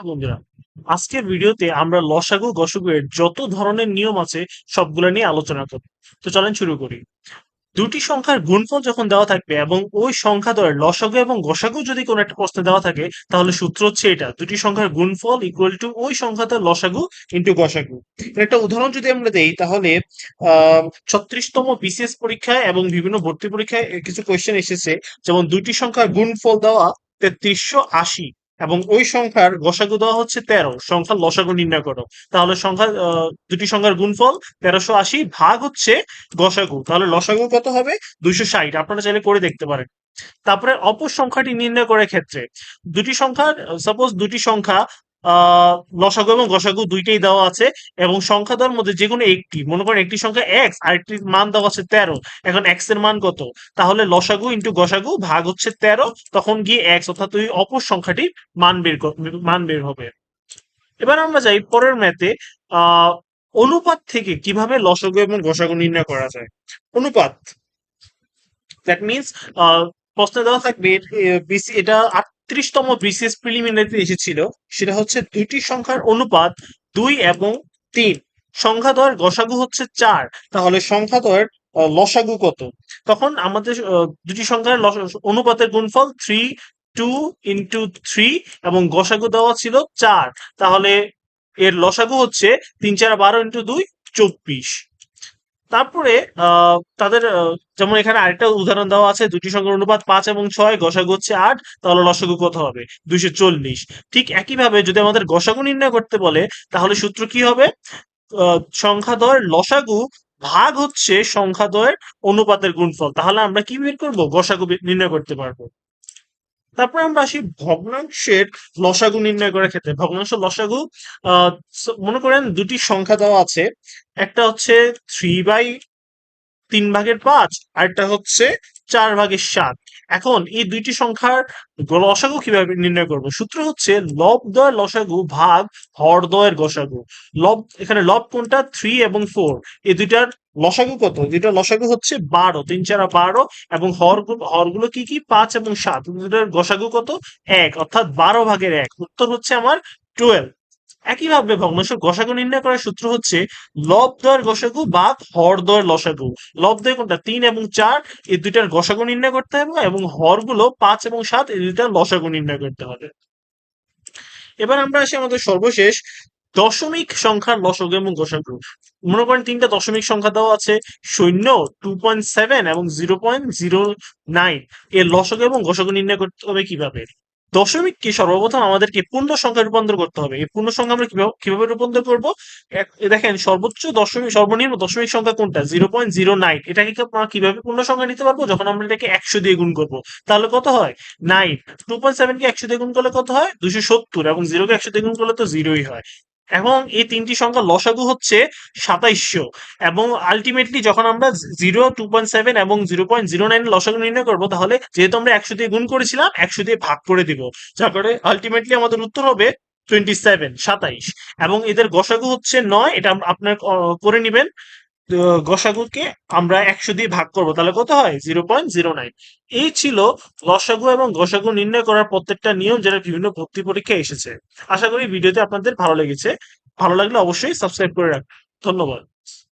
বন্ধুরা, আজকের ভিডিওতে আমরা লসাগু গসাগু এর যত ধরনের নিয়ম আছে সবগুলো নিয়ে আলোচনা করব। তো চলেন শুরু করি। দুটি সংখ্যার গুণফল যখন দেওয়া থাকবে এবং ওই সংখ্যা দ্বয়ের লসাগু এবং গসাগু যদি কোনো একটা প্রশ্নে দেওয়া থাকে, তাহলে সূত্র হচ্ছে এটা: দুটি সংখ্যার গুণফল ইকুয়াল টু ওই সংখ্যাটার লসাগু ইন্টু গসাগু। এর একটা উদাহরণ যদি আমরা দেই, তাহলে 36তম বিসিএস পরীক্ষায় এবং বিভিন্ন ভর্তি পরীক্ষায় কিছু কোয়েশ্চেন এসেছে। যেমন দুটি সংখ্যার গুণফল দেওয়া 3380 এবং ওই সংখ্যার গসাগু দেওয়া হচ্ছে 13, সংখ্যার লসাগু নির্ণয় করো। তাহলে দুটি সংখ্যার গুণফল 1380 ভাগ হচ্ছে গসাগু, তাহলে লসাগু কত হবে? 260। আপনারা চাইলে করে দেখতে পারেন। তারপরে অপর সংখ্যাটি নির্ণয় করার ক্ষেত্রে দুটি সংখ্যার সাপোজ দুটি সংখ্যা লসাগু এবং গসাগু দুইটাই দেওয়া আছে এবং সংখ্যা দেওয়ার মধ্যে যে কোনো একটি, মনে করেন একটি সংখ্যা এক্স আর একটির মান দেওয়া আছে 13। এখন এক্স এর মান কত? তাহলে লসাগু ইন্টু গসাগু ভাগ হচ্ছে 13, তখন গিয়ে এক্স অর্থাৎ ওই অপর সংখ্যাটির মান বের হবে। এবার আমরা যাই পরের ম্যাথে। আহ অনুপাত থেকে কিভাবে লসাগু এবং গসাগু নির্ণয় করা যায়। অনুপাত, দ্যাট মিনস প্রশ্নে দেওয়া থাকবে, এটা 38তম বিসিএস প্রিলিমিনারিতে এসেছিল। সেটা হচ্ছে দুইটি সংখ্যার অনুপাত 2 এবং 3, সংখ্যা দ্বয়ের গসাগু হচ্ছে 4, তাহলে সংখ্যা দ্বয়ের লসাগু কত? তখন আমাদের দুটি সংখ্যার অনুপাতের গুণফল 2 ইন্টু 3 এবং গসাগু দেওয়া ছিল 4, তাহলে এর লসাগু হচ্ছে 3 4 12 ইন্টু 2 24। তারপরে তাদের যেমন এখানে আরেকটা উদাহরণ দেওয়া আছে, দুটি সংখ্যার অনুপাত 5 এবং 6, গসাগু হচ্ছে 8, তাহলে লসাগু কত হবে? 240। ঠিক একইভাবে যদি আমাদের গসাগু নির্ণয় করতে বলে, তাহলে সূত্র কি হবে? সংখ্যাদ্বয়ের লসাগু ভাগ হচ্ছে সংখ্যাদ্বয়ের অনুপাতের গুণফল। তাহলে আমরা কি বের করবো? গসাগু নির্ণয় করতে পারবো। তারপরে আমরা আসি ভগ্নাংশের লসাগু নির্ণয় করার ক্ষেত্রে। ভগ্নাংশ লসাগু, মনে করেন দুটি সংখ্যা দেওয়া আছে, একটা হচ্ছে 3/3 আরেকটা হচ্ছে 4/7। এখন এই দুইটি সংখ্যার লসাগু কিভাবে নির্ণয় করব? সূত্র হচ্ছে লব দয়ের লসাগু ভাগ হর দয়ের গসাগু। এখানে লব কোনটা? 3 এবং 4। এই দুইটার লসাগু কত? দুইটার লসাগু হচ্ছে 12, 3 4 12, এবং হরগুলো কি কি? 5 এবং 7। দুইটার গসাগু কত? 1, অর্থাৎ 12/1। উত্তর হচ্ছে আমার 12। একইভাবে ভগ্নাংশের গসাগু নির্ণয় করার সূত্র হচ্ছে লব দয়ের গসাগু ভাগ হর দয়ের লসাগু। লব দয় কোনটা? 3 এবং 4, এই দুইটার গসাগু নির্ণয় করতে হবে, এবং হরগুলো 5 এবং 7, এই দুইটার লসাগু নির্ণয় করতে হবে। এবার আমরা আসি আমাদের সর্বশেষ দশমিক সংখ্যার লসাগু এবং গসাগু। মনে করেন তিনটা দশমিক সংখ্যা দেওয়া আছে, 0, 2.7 এবং 0.09। এর লসাগু এবং গসাগু নির্ণয় করতে হবে কিভাবে? দশমিককে সর্বপ্রথম আমাদেরকে পূর্ণ সংখ্যায় রূপান্তর করতে হবে। এই পূর্ণ সংখ্যা আমরা কিভাবে রূপান্তর করবো? দেখেন, সর্বনিম্ন দশমিক সংখ্যা কোনটা? 0.09। এটাকে আমরা কিভাবে পূর্ণ সংখ্যা নিতে পারবো? যখন আমরা এটাকে 100 দিয়ে গুণ করবো, তাহলে কত হয়? 9। 2.7 কে 100 দিয়ে গুণ করলে কত হয়? 270, এবং 0 কে 100 দিয়ে গুণ করলে তো 0ই হয়। এখন এই তিনটি সংখ্যা লসাগু হচ্ছে 2700, এবং আলটিমেটলি যখন আমরা 2.7 এবং 0.09 লসাগু নির্ণয় করবো, তাহলে যেহেতু আমরা 100 দিয়ে গুণ করেছিলাম, 100 দিয়ে ভাগ করে দিব, যা করে আলটিমেটলি আমাদের উত্তর হবে 27। এবং এদের গসাগু হচ্ছে 9, এটা আপনার করে নিবেন। গসাগুকে আমরা 100 দিয়ে ভাগ করবো, তাহলে কত হয়? 0.09। এই ছিল লসাগু এবং গসাগু নির্ণয় করার প্রত্যেকটা নিয়ম, যেটা বিভিন্ন ভর্তি পরীক্ষায় এসেছে। আশা করি ভিডিওতে আপনাদের ভালো লেগেছে। ভালো লাগলে অবশ্যই সাবস্ক্রাইব করে রাখবেন। ধন্যবাদ।